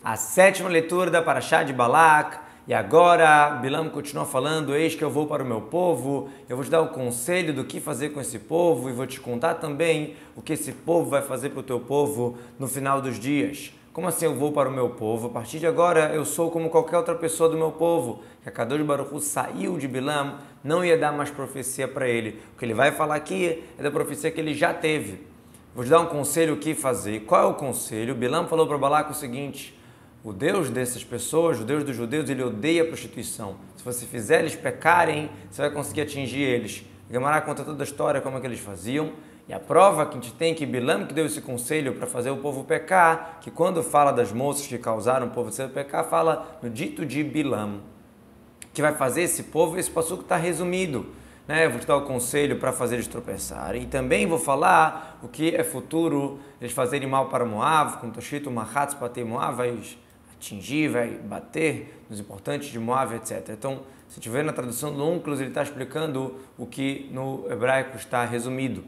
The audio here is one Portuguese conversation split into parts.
A sétima leitura da Parashá de Balak. E agora, Bilam continua falando, eis que eu vou para o meu povo, eu vou te dar o conselho do que fazer com esse povo e vou te contar também o que esse povo vai fazer para o teu povo no final dos dias. Como assim eu vou para o meu povo? A partir de agora eu sou como qualquer outra pessoa do meu povo. Que a Kadosh Baruch Hu saiu de Bilam, não ia dar mais profecia para ele. O que ele vai falar aqui é da profecia que ele já teve. Vou te dar um conselho o que fazer. Qual é o conselho? Bilam falou para Balac o seguinte: o Deus dessas pessoas, o Deus dos judeus, ele odeia a prostituição. Se você fizer eles pecarem, você vai conseguir atingir eles. Gemara conta toda a história, como é que eles faziam. E a prova que a gente tem que Bilam que deu esse conselho para fazer o povo pecar, que quando fala das moças que causaram o povo ser pecar, fala no dito de Bilam, que vai fazer esse povo, esse passuco está resumido. Eu vou te dar o conselho para fazer eles tropeçarem. E também vou falar o que é futuro, eles fazerem mal para Moab, como está escrito, Mahatz Patei Moab, vai atingir, vai bater nos importantes de Moab, etc. Então, se tiver na tradução do Unclus, ele está explicando o que no hebraico está resumido.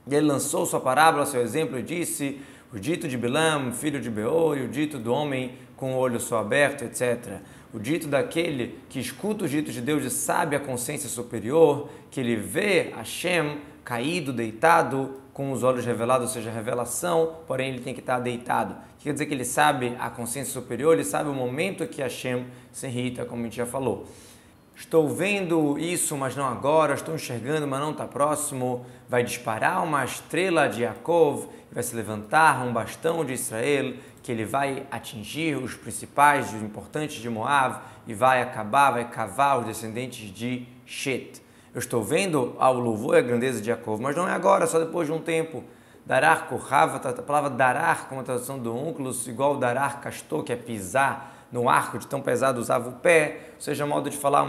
E ele lançou sua parábola, seu exemplo, e disse: o dito de Bilam, filho de Beor, e o dito do homem com o olho só aberto, etc. O dito daquele que escuta os ditos de Deus e sabe a consciência superior, que ele vê Hashem caído, deitado, com os olhos revelados, ou seja, revelação, porém ele tem que estar deitado. Quer dizer que ele sabe a consciência superior, ele sabe o momento que Hashem se irrita, como a gente já falou. Estou vendo isso, mas não agora. Estou enxergando, mas não está próximo. Vai disparar uma estrela de Yaakov, vai se levantar um bastão de Israel, que ele vai atingir os principais, os importantes de Moab, e vai acabar, vai cavar os descendentes de Shet. Eu estou vendo ao louvor e a grandeza de Yaakov, mas não é agora, só depois de um tempo. Darar Kohav, a palavra darar, como a tradução do Unclus, igual darar castor, que é pisar no arco, de tão pesado usava o pé, ou seja, modo de falar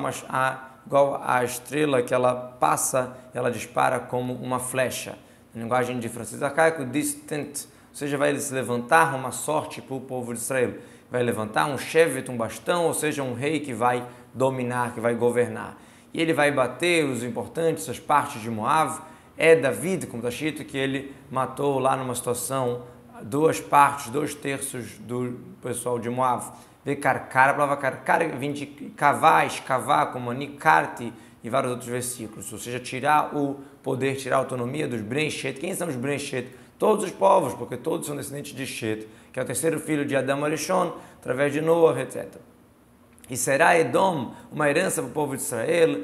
igual a estrela que ela passa, ela dispara como uma flecha. Na linguagem de francês arcaico, distant, ou seja, vai se levantar uma sorte para o povo de Israel. Vai levantar um shevet, um bastão, ou seja, um rei que vai dominar, que vai governar. E ele vai bater os importantes, as partes de Moab. É David, como está escrito, que ele matou lá numa situação 2/3 do pessoal de Moab. Vekarkar, a palavra karkar vem de cavar, escavar, como anikarti e vários outros versículos. Ou seja, tirar o poder, tirar a autonomia dos Bnei Shet. Quem são os Bnei Shet? Todos os povos, porque todos são descendentes de Shet, que é o terceiro filho de Adão Arishon, através de Noah, etc. E será Edom uma herança para o povo de Israel,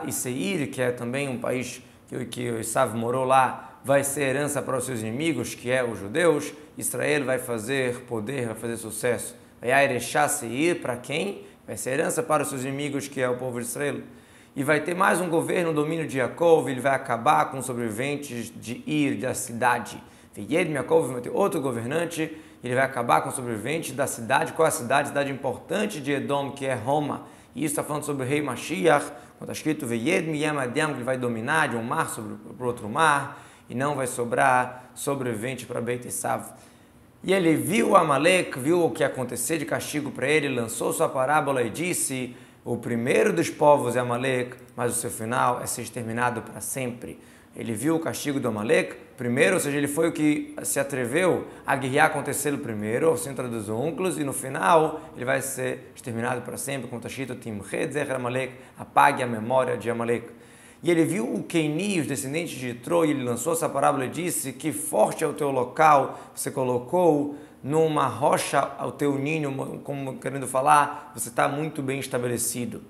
e Seir, que é também um país que Esav morou lá, vai ser herança para os seus inimigos, que é os judeus. Israel vai fazer poder, vai fazer sucesso. Vai Seir para quem? Vai ser herança para os seus inimigos, que é o povo de Israel. E vai ter mais um governo, um domínio de Yaakov, ele vai acabar com os sobreviventes de Ir, da cidade. Veyed Yaakov vai ter outro governante, ele vai acabar com os sobreviventes da cidade. Qual é a cidade? Cidade importante de Edom, que é Roma. E isso está falando sobre o rei Mashiach, quando está escrito Veyed Miyam Adiam, que ele vai dominar de um mar para o outro mar, e não vai sobrar sobrevivente para Beit Esav. E ele viu Amalek, viu o que ia acontecer de castigo para ele, lançou sua parábola e disse: o primeiro dos povos é Amalek, mas o seu final é ser exterminado para sempre. Ele viu o castigo do Amalek primeiro, ou seja, ele foi o que se atreveu a guerrear acontecê-lo primeiro, assim traduz o Unclus, e no final ele vai ser exterminado para sempre, como está escrito, Timched Zecher Amalek, apague a memória de Amalek. E ele viu o Keini, os descendentes de Yitro, e ele lançou essa parábola e disse: que forte é o teu local, você colocou numa rocha ao teu ninho, como querendo falar, você está muito bem estabelecido.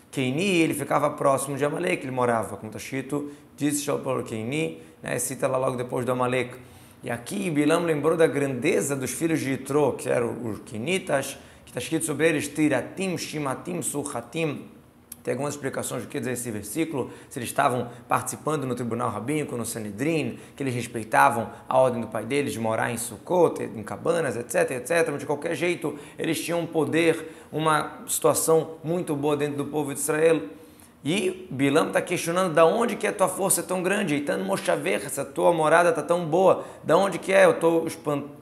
Keini, ele ficava próximo de Amalek, ele morava, como está escrito, disse para Keini, cita lá logo depois do Amalek. E aqui Bilam lembrou da grandeza dos filhos de Yitro, que eram os Kenitas, que está escrito sobre eles, Tiratim, Shimatim, Suhatim. Tem algumas explicações do que diz esse versículo, se eles estavam participando no tribunal rabínico, no Sanedrim, que eles respeitavam a ordem do pai deles de morar em Sukkot, em cabanas, etc, etc. Mas de qualquer jeito, eles tinham um poder, uma situação muito boa dentro do povo de Israel. E Bilam está questionando de onde que a tua força é tão grande, Eitan Moshaver, essa tua morada está tão boa, de onde que é? Eu estou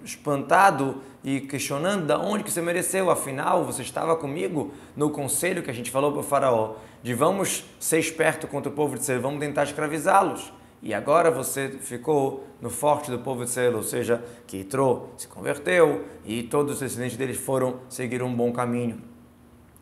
espantado e questionando de onde que você mereceu, afinal você estava comigo no conselho que a gente falou para o faraó, de vamos ser esperto contra o povo de Israel, vamos tentar escravizá-los. e agora você ficou no forte do povo de Israel, ou seja, que Itró se converteu e todos os descendentes deles foram seguir um bom caminho.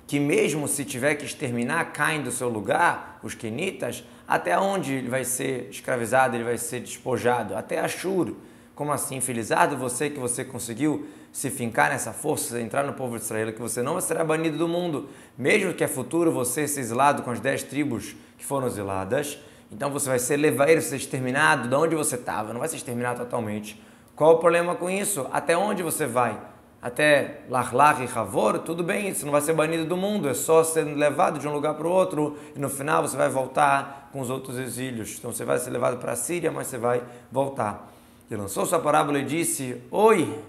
Que mesmo se tiver que exterminar, caem do seu lugar, os quenitas, até onde ele vai ser escravizado, ele vai ser despojado? Até Ashur. Como assim? Felizardo você que você conseguiu se fincar nessa força, entrar no povo de Israel, que você não será banido do mundo, mesmo que é futuro você ser exilado com as 10 tribos que foram exiladas, então você vai ser levaíro, ser exterminado de onde você estava, não vai ser exterminado totalmente. Qual o problema com isso? Até onde você vai? Até Lach e Havor, tudo bem, você não vai ser banido do mundo, é só sendo levado de um lugar para o outro e no final você vai voltar com os outros exílios. Então você vai ser levado para a Síria, mas você vai voltar. Ele lançou sua parábola e disse: oi,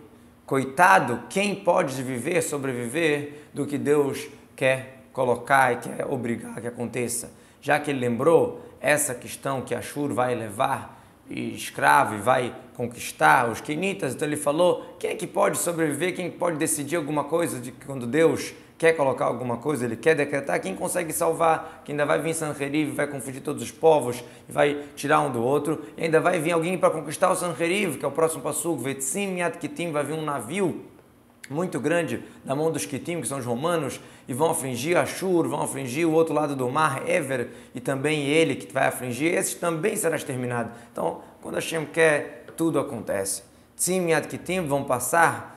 coitado, quem pode viver, sobreviver do que Deus quer colocar e quer obrigar que aconteça? Já que ele lembrou essa questão que Ashur vai levar escravo e vai conquistar os quenitas, então ele falou: quem é que pode sobreviver, quem pode decidir alguma coisa de que quando Deus quer colocar alguma coisa, ele quer decretar, quem consegue salvar, que ainda vai vir Sanheriv, vai confundir todos os povos, vai tirar um do outro, e ainda vai vir alguém para conquistar o Sanheriv, que é o próximo passugo, Vetzim Yad Kitim, vai vir um navio muito grande na mão dos Kitim, que são os romanos, e vão afligir Ashur, vão afligir o outro lado do mar, Ever, e também ele que vai afligir, esses também será exterminado. Então, quando Hashem quer, tudo acontece. Tzim Yad Kitim vão passar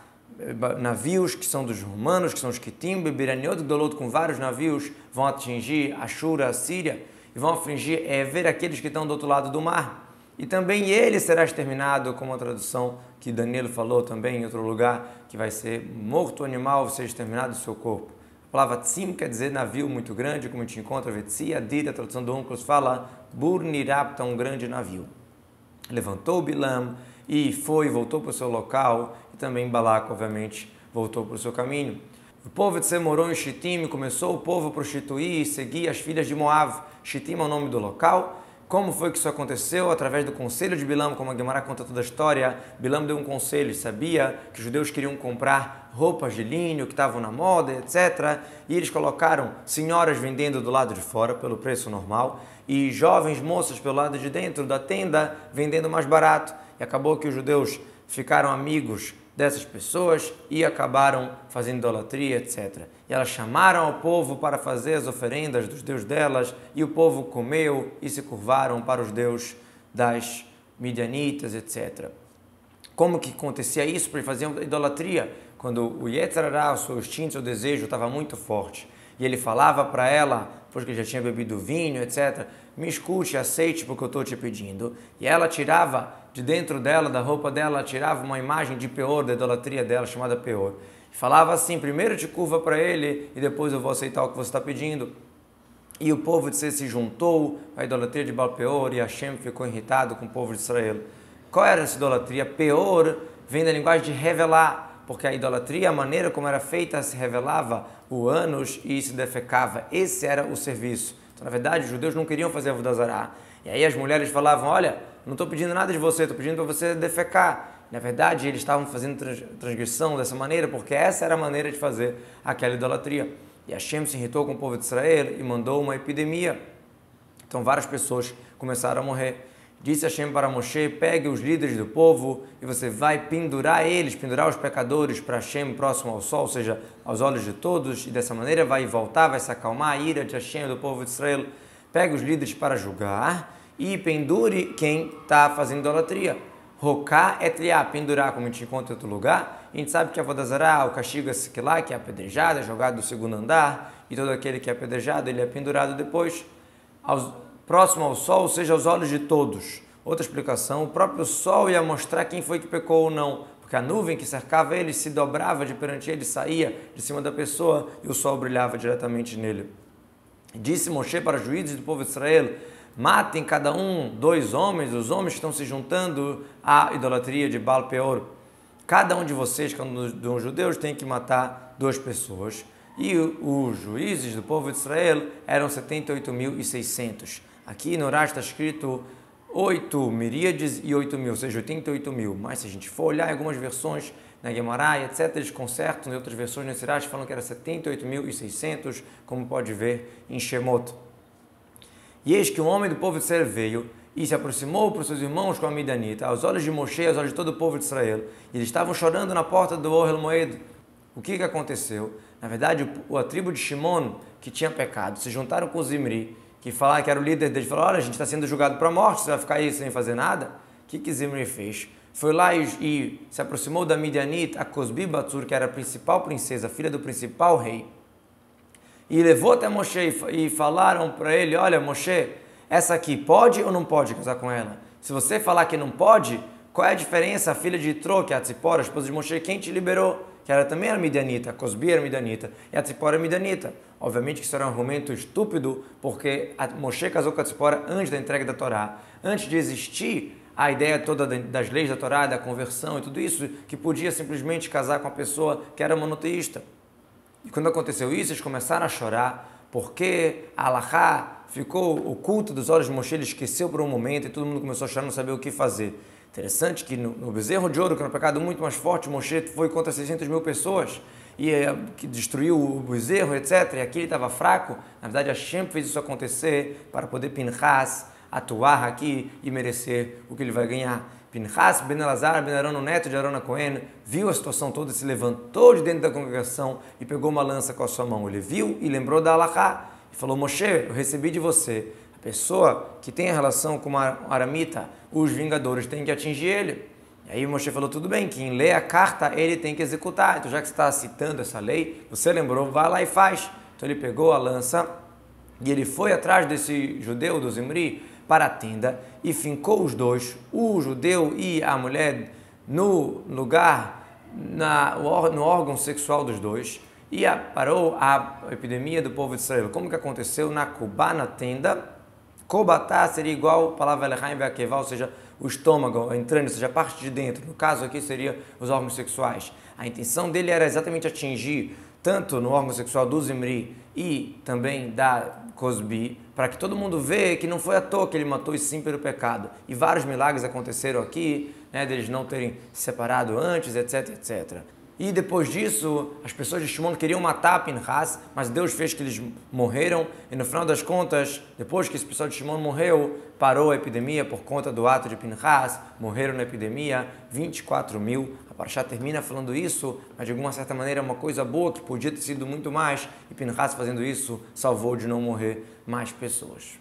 navios que são dos romanos, que são os Kitim, Bebiraniot Gdolot, com vários navios, vão atingir Ashur, a Síria, e vão afligir Ever, aqueles que estão do outro lado do mar. E também ele será exterminado, como a tradução que Danilo falou também em outro lugar, que vai ser morto o animal, vai ser exterminado do seu corpo. A palavra tzim quer dizer navio muito grande, como a gente encontra, Vetsi, Adir, a tradução do Unclos fala, Burnirapta, um grande navio. Levantou Bilam e voltou para o seu local, e também Balac, obviamente, voltou para o seu caminho. O povo de Seir morou em Shittim, começou o povo a prostituir e seguir as filhas de Moav. Shittim é o nome do local. Como foi que isso aconteceu? Através do conselho de Bilam, como a Guemará conta toda a história. Bilam deu um conselho, sabia que os judeus queriam comprar roupas de linho que estavam na moda, etc. E eles colocaram senhoras vendendo do lado de fora, pelo preço normal, e jovens moças pelo lado de dentro da tenda, vendendo mais barato. E acabou que os judeus ficaram amigos dessas pessoas e acabaram fazendo idolatria, etc. E elas chamaram ao povo para fazer as oferendas dos deuses delas, e o povo comeu e se curvaram para os deuses das midianitas, etc. Como que acontecia isso? Porque faziam idolatria. Quando o Yetzer Hara, o seu instinto, o seu desejo estava muito forte, e ele falava para ela, depois que já tinha bebido vinho, etc., me escute, aceite porque eu estou te pedindo. E ela tirava de dentro dela, da roupa dela, tirava uma imagem de Peor, da idolatria dela, chamada Peor. E falava assim: primeiro te curva para ele e depois eu vou aceitar o que você está pedindo. E o povo de Seir se juntou à idolatria de Baal Peor, e Hashem ficou irritado com o povo de Israel. Qual era essa idolatria? Peor vem da linguagem de revelar, porque a idolatria, a maneira como era feita, se revelava o ânus e se defecava. Esse era o serviço. Então, na verdade, os judeus não queriam fazer Avodah Zará. E aí as mulheres falavam: olha, não estou pedindo nada de você, estou pedindo para você defecar. Na verdade, eles estavam fazendo transgressão dessa maneira, porque essa era a maneira de fazer aquela idolatria. E Hashem se irritou com o povo de Israel e mandou uma epidemia. Então várias pessoas começaram a morrer. Disse Hashem para Moshe: pegue os líderes do povo e você vai pendurar eles, pendurar os pecadores para Hashem próximo ao sol, ou seja, aos olhos de todos, e dessa maneira vai voltar, vai se acalmar a ira de Hashem do povo de Israel. Pegue os líderes para julgar e pendure quem está fazendo idolatria. Roká etliá, pendurar, como a gente encontra em outro lugar. A gente sabe que a Avodah Zará, o castigo é sequilá, que é apedrejado, é jogado do segundo andar, e todo aquele que é apedrejado, ele é pendurado depois, próximo ao sol, ou seja, aos olhos de todos. Outra explicação: o próprio sol ia mostrar quem foi que pecou ou não, porque a nuvem que cercava ele se dobrava de perante ele, saía de cima da pessoa e o sol brilhava diretamente nele. Disse Moshe para os juízes do povo de Israel: matem cada um 2 homens, os homens que estão se juntando à idolatria de Baal Peor. Cada um de vocês, que é um judeus, tem que matar 2 pessoas. E os juízes do povo de Israel eram 78.600. Aqui no Rashi está escrito 8 miríades e 8 mil, ou seja, 88 mil. Mas se a gente for olhar em algumas versões, na Guemará, etc., eles consertam, em outras versões nesse Rashi falam que era 78.600, como pode ver em Shemot. E eis que um homem do povo de Israel veio e se aproximou para os seus irmãos com a Midianita, aos olhos de Moshe, aos olhos de todo o povo de Israel. E eles estavam chorando na porta do Ohel Moed. O que aconteceu? Na verdade, a tribo de Shimon, que tinha pecado, se juntaram com Zimri, que falaram que era o líder deles, falaram: olha, a gente está sendo julgado para a morte, você vai ficar aí sem fazer nada? O que Zimri fez? Foi lá e se aproximou da Midianita, a Cosbi Batsur, que era a principal princesa, filha do principal rei, e levou até Moshe e falaram para ele: olha, Moshe, essa aqui pode ou não pode casar com ela? Se você falar que não pode, qual é a diferença? A filha de Yitro, que é a Tzipora, a esposa de Moshe, quem te liberou? Que ela também era midianita, a Cosbi era midianita, e a Tzipora era midianita. Obviamente que isso era um argumento estúpido, porque a Moshe casou com a Tzipora antes da entrega da Torá. Antes de existir a ideia toda das leis da Torá, da conversão e tudo isso, que podia simplesmente casar com uma pessoa que era monoteísta. E quando aconteceu isso, eles começaram a chorar, porque a Halachá ficou oculta dos olhos de Moshe, ele esqueceu por um momento e todo mundo começou a chorar, não sabia o que fazer. Interessante que no bezerro de ouro, que era um pecado muito mais forte, Moshe foi contra 600 mil pessoas e que destruiu o bezerro, etc. E aqui ele estava fraco. Na verdade, Hashem fez isso acontecer para poder Pinchas atuar aqui e merecer o que ele vai ganhar. Pinchas ben Elazar ben Arão, neto de Arão Cohen, viu a situação toda, se levantou de dentro da congregação e pegou uma lança com a sua mão. Ele viu e lembrou da Halachá e falou: Moshe, eu recebi de você. A pessoa que tem a relação com uma aramita, os vingadores têm que atingir ele. E aí Moshe falou: tudo bem, quem lê a carta, ele tem que executar. Então, já que você está citando essa lei, você lembrou, vai lá e faz. Então ele pegou a lança e ele foi atrás desse judeu, do Zimri, para a tenda e fincou os dois, o judeu e a mulher, no lugar, no órgão sexual dos dois, e parou a epidemia do povo de Israel. Como que aconteceu? Na Kubá, na tenda. Kobatá seria igual a palavra Elechaim Ve'akevá, ou seja, o estômago, entrando, ou seja, a parte de dentro. No caso aqui seria os órgãos sexuais. A intenção dele era exatamente atingir tanto no órgão sexual do Zimri e também da Cosbi, para que todo mundo vê que não foi à toa que ele matou, e sim pelo pecado. E vários milagres aconteceram aqui, deles não terem se separado antes, etc, etc. E depois disso, as pessoas de Shimon queriam matar Pinchas, mas Deus fez que eles morreram. E no final das contas, depois que esse pessoal de Shimon morreu, parou a epidemia por conta do ato de Pinchas. Morreram na epidemia 24 mil. A Parashá termina falando isso, mas de alguma certa maneira é uma coisa boa, que podia ter sido muito mais. E Pinchas fazendo isso salvou de não morrer mais pessoas.